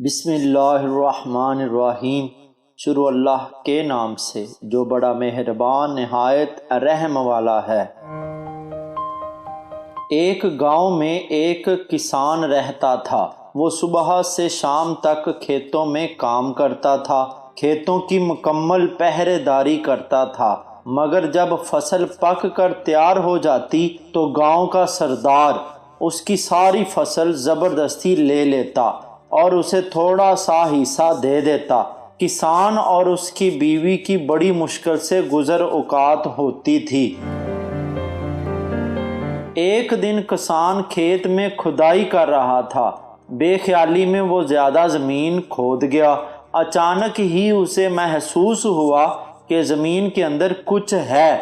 بسم اللہ الرحمن الرحیم۔ شروع اللہ کے نام سے جو بڑا مہربان نہایت رحم والا ہے۔ ایک گاؤں میں ایک کسان رہتا تھا۔ وہ صبح سے شام تک کھیتوں میں کام کرتا تھا، کھیتوں کی مکمل پہرے داری کرتا تھا، مگر جب فصل پک کر تیار ہو جاتی تو گاؤں کا سردار اس کی ساری فصل زبردستی لے لیتا اور اسے تھوڑا سا حصہ دے دیتا۔ کسان اور اس کی بیوی کی بڑی مشکل سے گزر اوقات ہوتی تھی۔ ایک دن کسان کھیت میں کھدائی کر رہا تھا، بے خیالی میں وہ زیادہ زمین کھود گیا۔ اچانک ہی اسے محسوس ہوا کہ زمین کے اندر کچھ ہے۔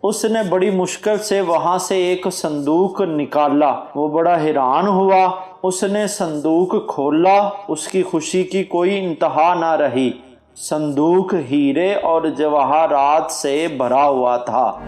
اس نے بڑی مشکل سے وہاں سے ایک صندوق نکالا۔ وہ بڑا حیران ہوا۔ اس نے صندوق کھولا، اس کی خوشی کی کوئی انتہا نہ رہی۔ صندوق ہیرے اور جواہرات سے بھرا ہوا تھا۔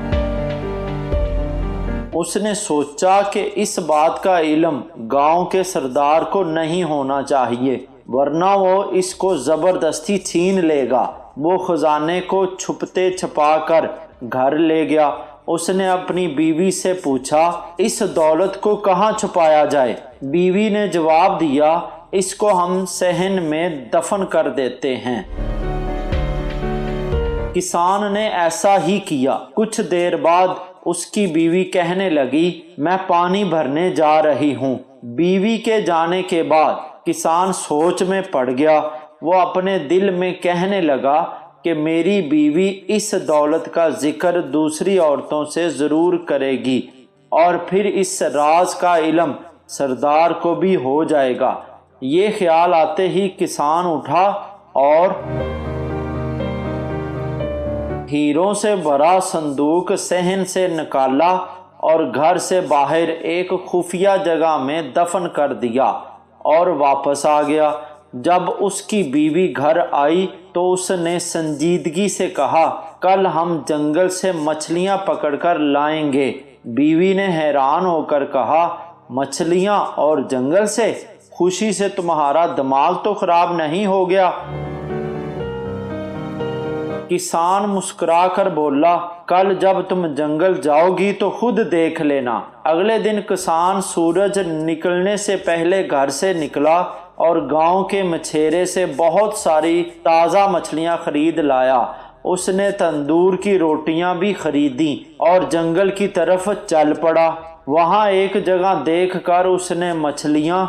اس نے سوچا کہ اس بات کا علم گاؤں کے سردار کو نہیں ہونا چاہیے، ورنہ وہ اس کو زبردستی چھین لے گا۔ وہ خزانے کو چھپتے چھپا کر گھر لے گیا۔ اس نے اپنی بیوی سے پوچھا، اس دولت کو کہاں چھپایا جائے؟ بیوی نے جواب دیا، اس کو ہم صحن میں دفن کر دیتے ہیں۔ کسان نے ایسا ہی کیا۔ کچھ دیر بعد اس کی بیوی کہنے لگی، میں پانی بھرنے جا رہی ہوں۔ بیوی کے جانے کے بعد کسان سوچ میں پڑ گیا۔ وہ اپنے دل میں کہنے لگا کہ میری بیوی اس دولت کا ذکر دوسری عورتوں سے ضرور کرے گی اور پھر اس راز کا علم سردار کو بھی ہو جائے گا۔ یہ خیال آتے ہی کسان اٹھا اور ہیروں سے بھرا صندوق صحن سے نکالا اور گھر سے باہر ایک خفیہ جگہ میں دفن کر دیا اور واپس آ گیا۔ جب اس کی بیوی گھر آئی تو اس نے سنجیدگی سے کہا، کل ہم جنگل سے مچھلیاں پکڑ کر لائیں گے۔ بیوی نے حیران ہو کر کہا، مچھلیاں اور جنگل سے؟ خوشی سے تمہارا دماغ تو خراب نہیں ہو گیا؟ کسان مسکرا کر بولا، کل جب تم جنگل جاؤ گی تو خود دیکھ لینا۔ اگلے دن کسان سورج نکلنے سے پہلے گھر سے نکلا اور گاؤں کے مچھیرے سے بہت ساری تازہ مچھلیاں خرید لایا۔ اس نے تندور کی روٹیاں بھی خریدیں اور جنگل کی طرف چل پڑا۔ وہاں ایک جگہ دیکھ کر اس نے مچھلیاں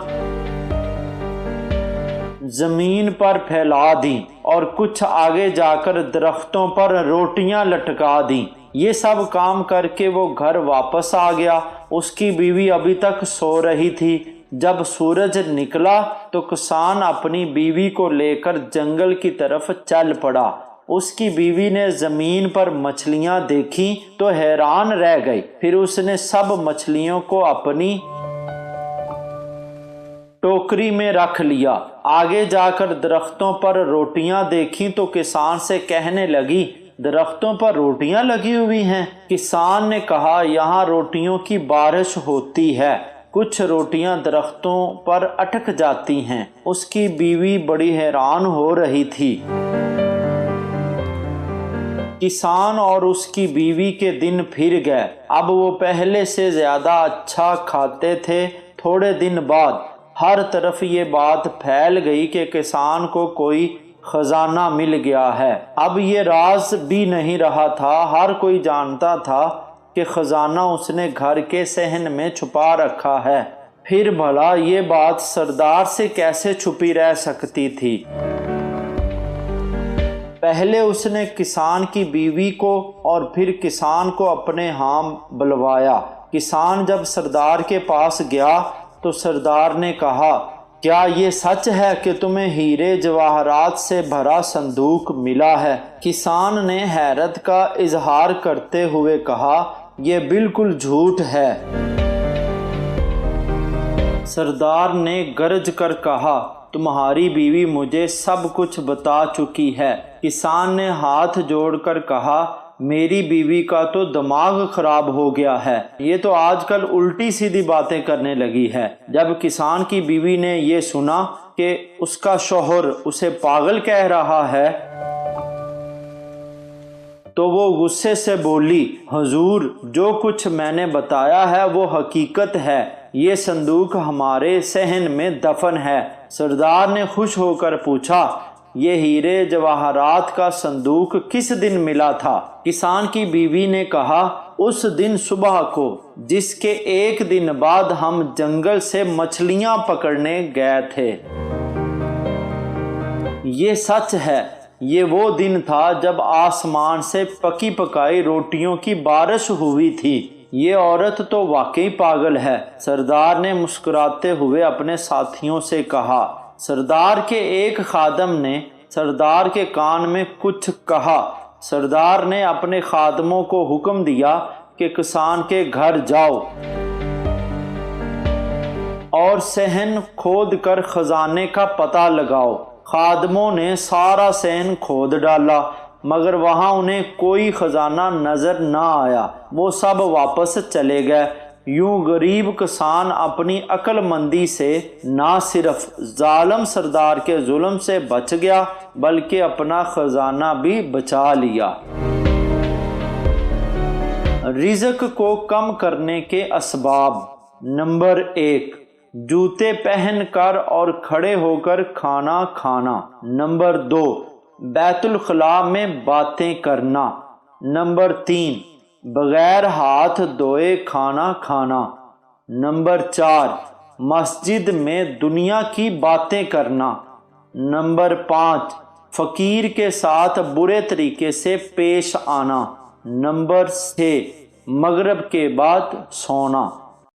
زمین پر پھیلا دیں اور کچھ آگے جا کر درختوں پر روٹیاں لٹکا دیں۔ یہ سب کام کر کے وہ گھر واپس آ گیا۔ اس کی بیوی ابھی تک سو رہی تھی۔ جب سورج نکلا تو کسان اپنی بیوی کو لے کر جنگل کی طرف چل پڑا۔ اس کی بیوی نے زمین پر مچھلیاں دیکھیں تو حیران رہ گئی۔ پھر اس نے سب مچھلیوں کو اپنی ٹوکری میں رکھ لیا۔ آگے جا کر درختوں پر روٹیاں دیکھیں تو کسان سے کہنے لگی، درختوں پر روٹیاں لگی ہوئی ہیں؟ کسان نے کہا، یہاں روٹیوں کی بارش ہوتی ہے، کچھ روٹیاں درختوں پر اٹک جاتی ہیں۔ اس کی بیوی بڑی حیران ہو رہی تھی۔ کسان اور اس کی بیوی کے دن پھر گئے۔ اب وہ پہلے سے زیادہ اچھا کھاتے تھے۔ تھوڑے دن بعد ہر طرف یہ بات پھیل گئی کہ کسان کو کوئی خزانہ مل گیا ہے۔ اب یہ راز بھی نہیں رہا تھا، ہر کوئی جانتا تھا کہ خزانہ اس نے گھر کے صحن میں چھپا رکھا ہے۔ پھر بھلا یہ بات سردار سے کیسے چھپی رہ سکتی تھی؟ پہلے اس نے کسان کی بیوی کو اور پھر کسان کو اپنے ہاں بلوایا۔ کسان جب سردار کے پاس گیا تو سردار نے کہا، کیا یہ سچ ہے کہ تمہیں ہیرے جواہرات سے بھرا صندوق ملا ہے؟ کسان نے حیرت کا اظہار کرتے ہوئے کہا، یہ بالکل جھوٹ ہے۔ سردار نے گرج کر کہا، تمہاری بیوی مجھے سب کچھ بتا چکی ہے۔ کسان نے ہاتھ جوڑ کر کہا، میری بیوی کا تو دماغ خراب ہو گیا ہے، یہ تو آج کل الٹی سیدھی باتیں کرنے لگی ہے۔ جب کسان کی بیوی نے یہ سنا کہ اس کا شوہر اسے پاگل کہہ رہا ہے تو وہ غصے سے بولی، حضور جو کچھ میں نے بتایا ہے وہ حقیقت ہے، یہ صندوق ہمارے صحن میں دفن ہے۔ سردار نے خوش ہو کر پوچھا، یہ ہیرے جواہرات کا صندوق کس دن ملا تھا؟ کسان کی بیوی نے کہا، اس دن صبح کو، جس کے ایک دن بعد ہم جنگل سے مچھلیاں پکڑنے گئے تھے۔ یہ سچ ہے، یہ وہ دن تھا جب آسمان سے پکی پکائی روٹیوں کی بارش ہوئی تھی۔ یہ عورت تو واقعی پاگل ہے۔ سردار نے مسکراتے ہوئے اپنے ساتھیوں سے کہا۔ سردار کے ایک خادم نے سردار کے کان میں کچھ کہا۔ سردار نے اپنے خادموں کو حکم دیا کہ کسان کے گھر جاؤ اور صحن کھود کر خزانے کا پتہ لگاؤ۔ خادموں نے سارا صحن کھود ڈالا مگر وہاں انہیں کوئی خزانہ نظر نہ آیا۔ وہ سب واپس چلے گئے۔ یوں غریب کسان اپنی عقل مندی سے نہ صرف ظالم سردار کے ظلم سے بچ گیا بلکہ اپنا خزانہ بھی بچا لیا۔ رزق کو کم کرنے کے اسباب۔ نمبر 1، جوتے پہن کر اور کھڑے ہو کر کھانا کھانا۔ نمبر 2، بیت الخلاء میں باتیں کرنا۔ نمبر 3، بغیر ہاتھ دھوئے کھانا کھانا۔ نمبر 4، مسجد میں دنیا کی باتیں کرنا۔ نمبر 5، فقیر کے ساتھ برے طریقے سے پیش آنا۔ نمبر 6، مغرب کے بعد سونا۔